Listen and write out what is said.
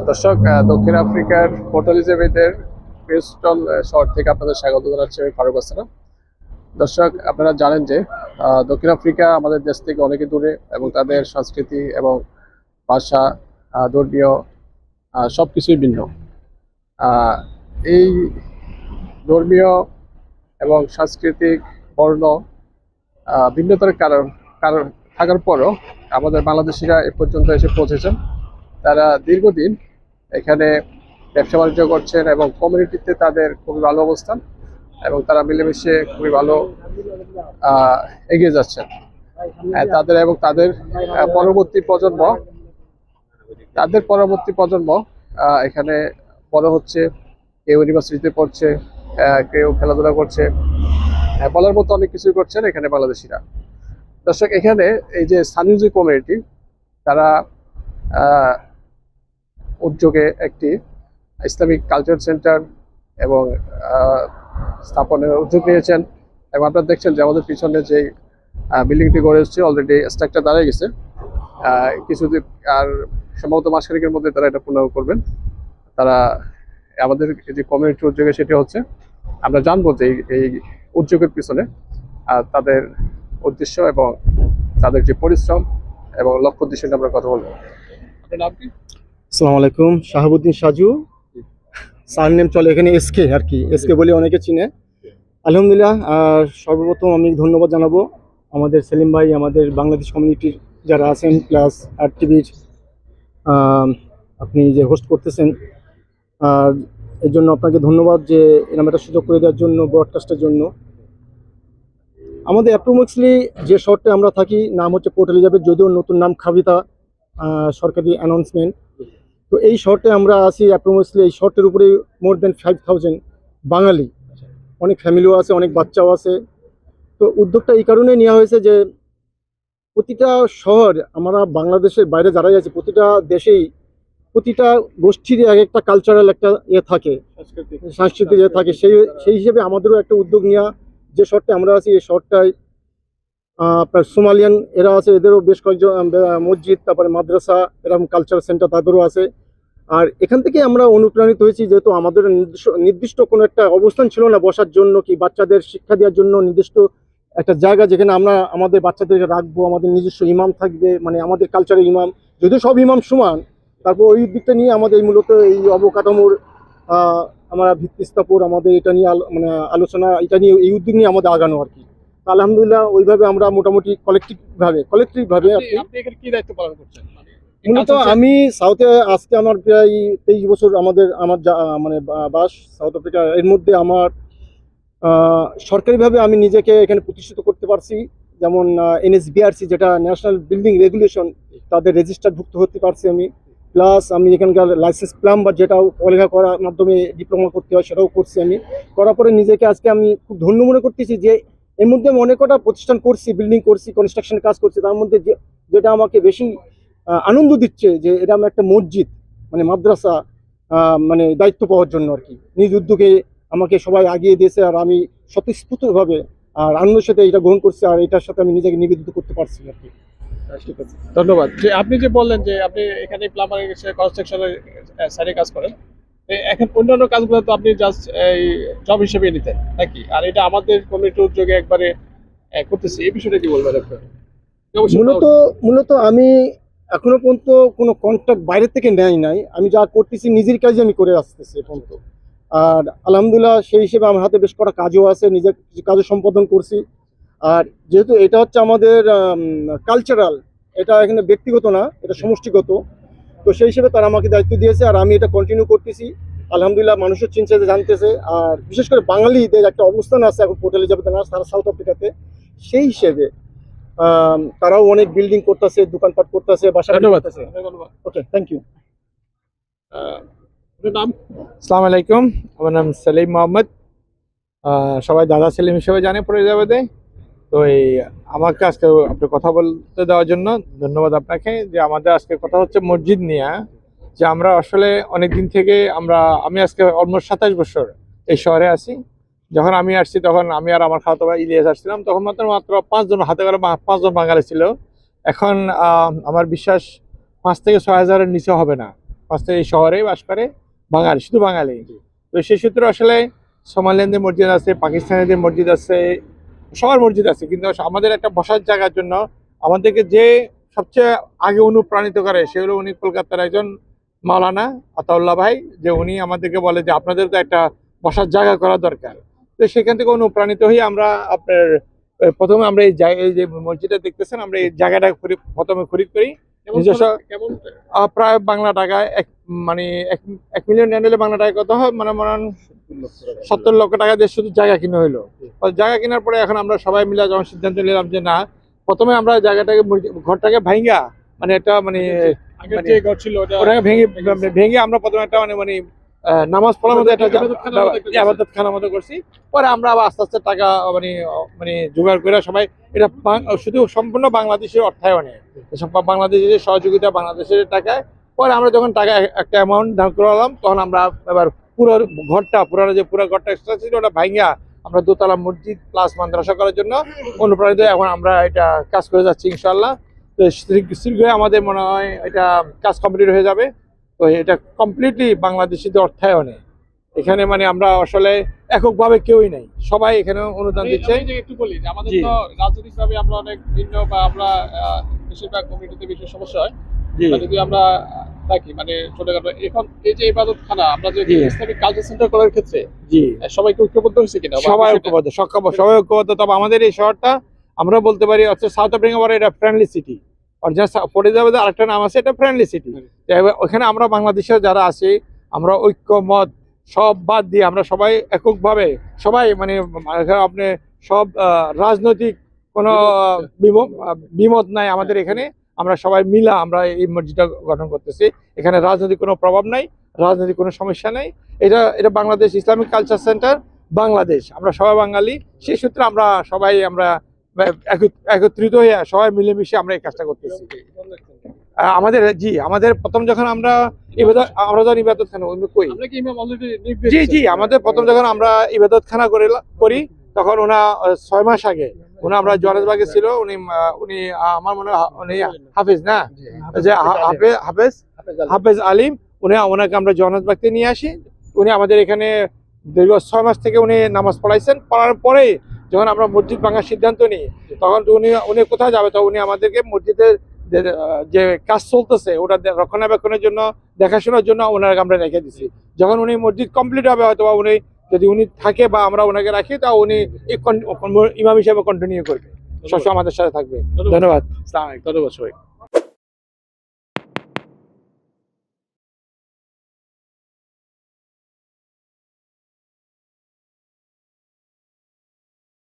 দর্শক, দক্ষিণ আফ্রিকার পোর্ট এলিজাবেথের প্রিন্সটন শহর থেকে আপনাদের স্বাগত জানাচ্ছি আমি ফারুক আসলাম। দর্শক, আপনারা জানেন যে দক্ষিণ আফ্রিকা আমাদের দেশ থেকে অনেকে দূরে এবং তাদের সংস্কৃতি এবং ভাষা, ধর্মীয় সবকিছুই ভিন্ন। আহ, এই ধর্মীয় এবং সাংস্কৃতিক বর্ণ ভিন্নতার কারণ কারণ থাকার পরও আমাদের বাংলাদেশিরা এ পর্যন্ত এসে পৌঁছেছেন। তারা দীর্ঘদিন এখানে ব্যবসা বাণিজ্য করছেন এবং কমিউনিটিতে তাদের খুবই ভালো অবস্থান এবং তারা মিলেমিশে খুবই ভালো এগিয়ে যাচ্ছেন। তাদের এবং পরবর্তী প্রজন্ম তাদের পরবর্তী প্রজন্ম এখানে বড় হচ্ছে, কেউ ইউনিভার্সিটিতে পড়ছে, কেউ খেলাধুলা করছে, বলার মতো অনেক কিছুই করছেন এখানে বাংলাদেশিরা। দর্শক, এখানে এই যে স্থানীয় যে কমিউনিটি, তারা উদ্যোগে একটি ইসলামিক কালচার সেন্টার এবং স্থাপনের উদ্যোগ নিয়েছেন। এবং আপনারা দেখছেন যে আমাদের পিছনে যে বিল্ডিংটি গড়ে উঠছে, অলরেডি স্ট্রাকচার দাঁড়িয়ে গেছে। কিছুদিন আর সম্ভবত মাসখানেকের মধ্যে তারা এটা পূর্ণ করবেন। তারা আমাদের যে কমিউনিটি উদ্যোগে সেটি হচ্ছে, আমরা জানবো যে এই উদ্যোগের পিছনে তাদের উদ্দেশ্য এবং তাদের যে পরিশ্রম এবং লক্ষ্য উদ্দেশ্য নিয়ে আমরা কথা বলবো। আপনার নাম কি? আসসালামু আলাইকুম, শাহাবুদ্দিন সাজু। স্যার নেম চলে এখানে এসকে, আর কি এসকে বলে অনেকে চিনে। আলহামদুলিল্লাহ। আর সর্বপ্রথম আমি ধন্যবাদ জানাবো আমাদের সেলিম ভাই, আমাদের বাংলাদেশ কমিউনিটির যারা আছেন, প্লাস আর টিভির আপনি যে হোস্ট করতেছেন, আর এর জন্য আপনাকে ধন্যবাদ যে এরকম একটা সুযোগ করে দেওয়ার জন্য, ব্রডকাস্টের জন্য। আমাদের অ্যাপ্রোক্সিমেটলি যে শহরটা আমরা থাকি নাম হচ্ছে পোর্ট এলিজাবেথ, যদিও নতুন নাম খাবিতা, সরকারি অ্যানাউন্সমেন্ট। তো এই শহরটায় আমরা আছি অ্যাপ্রোক্সিমেটলি, এই শহরটার উপরে মোর দেন 5000 বাঙালি, অনেক ফ্যামিলিও আছে, অনেক বাচ্চাও আছে। তো উদ্যোগটা এই কারণে নেওয়া হয়েছে যে প্রতিটা শহর, আমরা বাংলাদেশের বাইরে যারাই আছে, প্রতিটা দেশেই প্রতিটা গোষ্ঠীর এক একটা কালচারাল একটা থাকে, সাংস্কৃতিক থাকে। সেই হিসেবে আমাদেরও একটা উদ্যোগ নেওয়া। যে শহরটা আমরা আছি এই শহরটায় আপনার সোমালিয়ান এরা আছে, এদেরও বেশ কয়েকজন মসজিদ, তারপরে মাদ্রাসা, এরকম কালচার সেন্টার তাদেরও আছে। আর এখান থেকে আমরা অনুপ্রাণিত হয়েছি, যেহেতু আমাদের নির্দিষ্ট কোনো একটা অবস্থান ছিল না বসার জন্য, কি বাচ্চাদের শিক্ষা দেওয়ার জন্য নির্দিষ্ট একটা জায়গা যেখানে আমরা আমাদের বাচ্চাদেরকে রাখবো, আমাদের নিজস্ব ইমাম থাকবে, মানে আমাদের কালচারের ইমাম, যদিও সব ইমাম সমান, তারপর ওই দিকটা নিয়ে আমাদের মূলত এই অবকাঠামোর আমরা ভিত্তি স্থাপন, আমাদের এটা নিয়ে মানে আলোচনা, এটা নিয়ে এই উদ্যোগ নিয়ে আমাদের আগানো আর কি। আলহামদুলিল্লাহ ওইভাবে আমরা মোটামুটি কলেকটিভ ভাবে কি দায়িত্ব পালন করছেন? মূলত আমি সাউথে আজকে আমার প্রায় 23 বছর আমার মানে বাস সাউথ আফ্রিকা। এর মধ্যে আমার সরকারিভাবে আমি নিজেকে এখানে প্রতিষ্ঠিত করতে পারছি, যেমন NSBRC যেটা ন্যাশনাল বিল্ডিং রেগুলেশন, তাদের রেজিস্টারভুক্ত হতে পারছি আমি। প্লাস আমি এখানকার লাইসেন্স প্লাম্বার, যেটাও পড়ালেখা করার মাধ্যমে ডিপ্লোমা করতে হয়, সেটাও করছি আমি। করার পরে নিজেকে আজকে আমি খুব ধন্য মনে করতেছি যে এর মধ্যে আমি অনেক কটা প্রতিষ্ঠান করছি, বিল্ডিং করছি, কনস্ট্রাকশনের কাজ করছি। তার মধ্যে যেটা আমাকে বেশি আনন্দ দিচ্ছে যে এরকম একটা মসজিদ, মানে মাদ্রাসা, মানে দায়িত্ব পাওয়ার জন্য আর কি নিজ উদ্যোগে আমাকে সবাই আগিয়ে দিয়েছে, আর আমি স্বতঃস্ফূর্তভাবে আর আনন্দের সাথে এটা গ্রহণ করছি, আর এটার সাথে আমি নিজেকে নিবেদিত করতে পারছি আর কি। ঠিক আছে, ধন্যবাদ। যে আপনি যে বললেন যে আপনি এখানে প্লাম্বারের কনস্ট্রাকশনের সাইডে কাজ করেন, এখন অন্যান্য কাজগুলো তো আপনি জাস্ট এই জব হিসেবে নিতেন নাকি? আর এটা আমাদের কমিউনিটির উদ্যোগে একবারে করতেছি, এই বিষয়টা কি বলবেন আপনার? মূলত আমি এখনো পর্যন্ত কোনো কন্ট্রাক্ট বাইরে থেকে নেই নাই। আমি যা করতেছি নিজের কাজে আমি করে আসতেছি এ পর্যন্ত। আর আলহামদুলিল্লাহ সেই হিসেবে আমার হাতে বেশ কটা কাজও আছে, নিজের কিছু কাজও সম্পাদন করছি। আর যেহেতু এটা হচ্ছে আমাদের কালচারাল, এটা এখানে ব্যক্তিগত না, এটা সমষ্টিগত, তো সেই হিসেবে তারা আমাকে দায়িত্ব দিয়েছে, আর আমি এটা কন্টিনিউ করতেছি। আলহামদুলিল্লাহ মানুষের চিনছে, জানতেছে। আর বিশেষ করে বাঙালিদের একটা অবস্থান আছে এখন পোর্ট এলিজাবেথে, না তারা সাউথ আফ্রিকাতে, সেই হিসেবে তারাও অনেক বিল্ডিং করতেছে, দোকানপাট করতেছে, বাসা করতেছে। ওকে, থ্যাংক ইউ। নাম? আসসালামু আলাইকুম, আমার নাম সেলিম মোহাম্মদ। সবাই দাদা সেলিম হিসেবে জানে পড়ে যাবে। তো এই আমাকে আজকে আপনি কথা বলতে দেওয়ার জন্য ধন্যবাদ আপনাকে। যে আমাদের আজকে কথা হচ্ছে মসজিদ নিয়ে, যে আমরা আসলে অনেক দিন থেকে আমি আজকে অলমোস্ট 27 বছর এই শহরে আছি। যখন আমি আসছি তখন আমি আর আমার খালাতো ভাই ইলিয়াস আসছিলাম, তখন মাত্র 5 জন, হাতে করে 5 জন বাঙালি ছিল। এখন আমার বিশ্বাস 5 থেকে 6 হাজারের নিচে হবে না। পাঁচটা এই শহরে বাস করে বাঙালি, শুধু বাঙালি। তো সেই সূত্রে আসলে সোমালিয়ানদের মসজিদ আছে, পাকিস্তানিদের মসজিদ আছে, সবার মসজিদ আছে, কিন্তু আমাদের একটা বসার জায়গার জন্য আমাদেরকে যে সবচেয়ে আগে অনুপ্রাণিত করে সে হলো উনি কলকাতার একজন মাওলানা আতাউল্লাহ ভাই, যে উনি আমাদেরকে বলে যে আপনাদের তো একটা বসার জায়গা করা দরকার। তো সেখান থেকে অনুপ্রাণিত হয়ে আমরা আপনার প্রথমে আমরা এই যে মসজিদটা দেখতেছেন, আমরা এই জায়গাটা প্রথমে খরিদ করি নিজস্ব। কেমন প্রায় বাংলা টাকায় মানে 1 মিলিয়ন নিলে বাংলা টাকায় কত হয়, মানে মনে 70 লক্ষ টাকা দিয়ে শুধু জায়গা কিনে হইলো। জায়গা কেনার পরে এখন আমরা সবাই মিলে যখন সিদ্ধান্ত নিলাম যে না, প্রথমে আমরা জায়গাটাকে ঘরটাকে ভাঙ্গা, মানে একটা মানে আগের যে ঘর ছিল ওটাকে ভেঙে আমরা প্রথমে একটা মানে নামাজ পড়ার মধ্যে একটা ইবাদতখানার মতো করছি। পরে আমরা আবার আস্তে আস্তে টাকা মানে জোগাড় করে সবাই, এটা শুধু সম্পূর্ণ বাংলাদেশের অর্থায়নে, সব বাংলাদেশের সহযোগিতা, বাংলাদেশের টাকায়। পরে আমরা যখন টাকা একটা অ্যামাউন্ট দান করলাম, তখন আমরা এবার পুরো পুরানো যে পুরো ঘরটা এক্সট্রা ছিল ওটা ভাঙ্গা আমরা দোতলা মসজিদ প্লাস মাদ্রাসা করার জন্য অনুপ্রাণিত। এখন আমরা এটা কাজ করে যাচ্ছি ইনশাআল্লাহ। তো শীঘ্রই আমাদের মনে হয় এটা কাজ কমপ্লিট হয়ে যাবে। তো এটা কমপ্লিটলি বাংলাদেশিদের অর্থায়নে, এখানে মানে আমরা আসলে এককভাবে কেউই নেই, সবাই এখানে অনুদান দিচ্ছে। আমি একটু বলি যে আমাদের জি। তো রাজনৈতিকভাবে আমরা অনেক ভিন্ন, বা আমরা বেশিরভাগ কমিউনিটিতে বেশি সমস্যা হয়, জি বা যদি আমরা থাকি মানে ছোটখাটো। এখন এই যে ইবাদতখানা আমরা যে জি। ইসলামিক কালচার সেন্টার করার ক্ষেত্রে জি সবাইকে ঐক্যবদ্ধ হয়েছে কিনা, বা সবাই বিষয়টা- ঐক্যবদ্ধ, সবাই ঐক্যবদ্ধ। তবে আমাদের এই শহরটা আমরা বলতে পারি হচ্ছে সাউথ আফ্রিকা বলে এটা ফ্রেন্ডলি সিটি, আর যা পড়ে যাবে আরেকটা নাম আছে, এটা ফ্রেন্ডলি সিটি। ওখানে আমরা বাংলাদেশের যারা আছি, আমরা ঐক্যমত সব বাদ দিয়ে আমরা সবাই এককভাবে সবাই মানে আপনি সব রাজনৈতিক কোনো বিমত নাই আমাদের এখানে। আমরা সবাই মিলা আমরা এই মসজিদটা গঠন করতেছি। এখানে রাজনৈতিক কোনো প্রভাব নাই, রাজনৈতিক কোনো সমস্যা নাই। এটা Bangladesh Islamic culture centre Bangladesh, আমরা সবাই বাঙালি। সেই সূত্রে আমরা সবাই একত্রিত হয়ে সবাই মিলেমিশে আমরা এই কাজটা করতেছি। আমাদের প্রথম যখন আমরা যখন ইবাদতখানা করি, আমরা কি ইমাম অলরেডি জি আমাদের প্রথম যখন আমরা ইবাদতখানা করি তখন ওনা 6 মাস আগে আমরা জোহানেসবার্গে ছিল। উনি আমার মনে হয় উনি হাফেজ না, যে হাফেজ আলিম, ওনাকে আমরা জোহানেসবার্গ থেকে নিয়ে আসি। উনি আমাদের এখানে দীর্ঘ 6 মাস থেকে উনি নামাজ পড়াইছেন। পড়ার পরে যখন আমরা মসজিদ ভাঙার সিদ্ধান্ত নিই, তখন উনি কোথায় যাবে, তো উনি আমাদেরকে মসজিদের যে কাজ চলতেছে ওটা রক্ষণাবেক্ষণের জন্য, দেখাশোনার জন্য ওনাকে আমরা রেখে দিছি। যখন উনি মসজিদ কমপ্লিট হবে, হয়তো উনি যদি থাকে বা আমরা ওনাকে রাখি, তা উনি ইমাম হিসেবে কন্টিনিউ করবে, সবসময় আমাদের সাথে থাকবে। ধন্যবাদ। ধন্যবাদ সবাই।